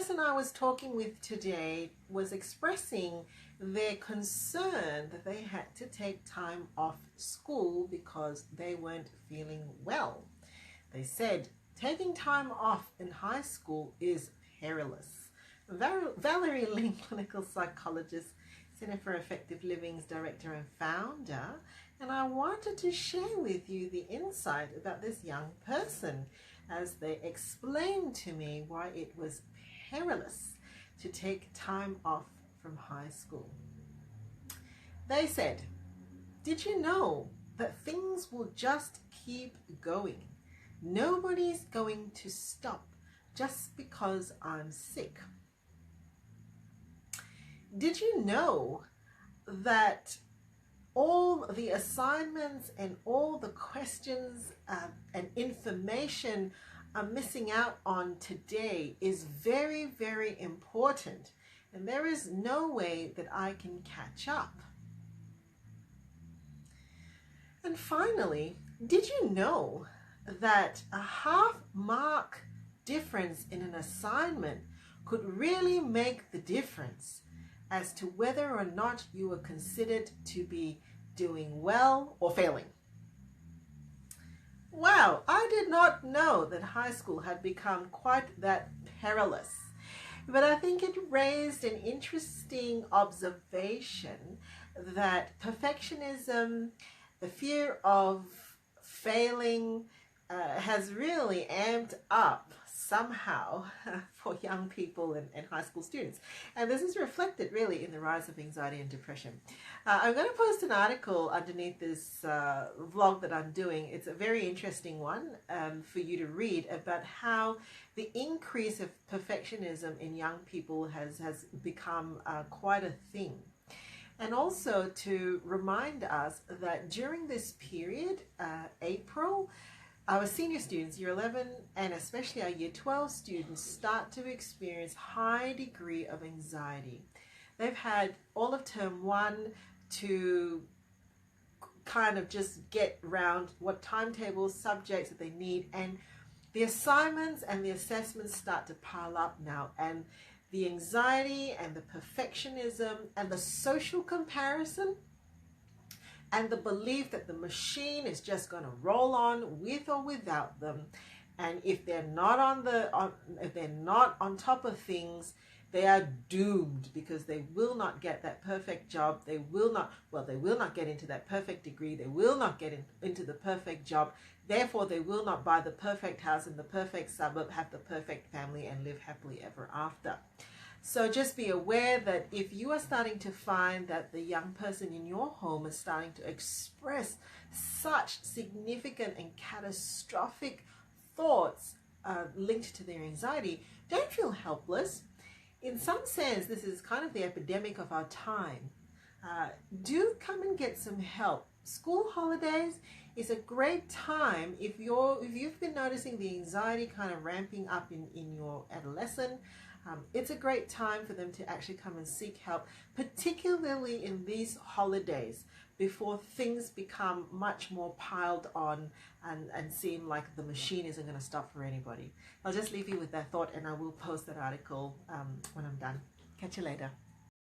person I was talking with today was expressing their concern that they had to take time off school because they weren't feeling well. They said taking time off in high school is perilous. Valerie Ling, clinical psychologist, Center for Effective Living's director and founder, and I wanted to share with you the insight about this young person as they explained to me why it was perilous to take time off from high school. They said, "Did you know that things will just keep going? Nobody's going to stop just because I'm sick. Did you know that all the assignments and all the questions and information I'm missing out on today is very, very important, and there is no way that I can catch up?" And finally, did you know that a half-mark difference in an assignment could really make the difference as to whether or not you were considered to be doing well or failing? Wow, I did not know that high school had become quite that perilous. But I think it raised an interesting observation that perfectionism, the fear of failing, has really amped up somehow for young people and high school students. And this is reflected really in the rise of anxiety and depression. I'm going to post an article underneath this vlog that I'm doing. It's a very interesting one for you to read about how the increase of perfectionism in young people has become quite a thing. And also to remind us that during this period, April, our senior students, year 11 and especially our year 12 students, start to experience high degree of anxiety. They've had all of term 1 to kind of just get around what timetables, subjects that they need, and the assignments and the assessments start to pile up now, and the anxiety and the perfectionism and the social comparison and the belief that the machine is just going to roll on with or without them, and if they're not on top of things, they are doomed because they will not get that perfect job. They will not get into that perfect degree. They will not get into the perfect job. Therefore, they will not buy the perfect house in the perfect suburb, have the perfect family, and live happily ever after. So just be aware that if you are starting to find that the young person in your home is starting to express such significant and catastrophic thoughts linked to their anxiety, don't feel helpless. In some sense, this is kind of the epidemic of our time. Do come and get some help. School holidays is a great time if you've been noticing the anxiety kind of ramping up in your adolescent. It's a great time for them to actually come and seek help, particularly in these holidays before things become much more piled on and seem like the machine isn't going to stop for anybody. I'll just leave you with that thought, and I will post that article when I'm done. Catch you later.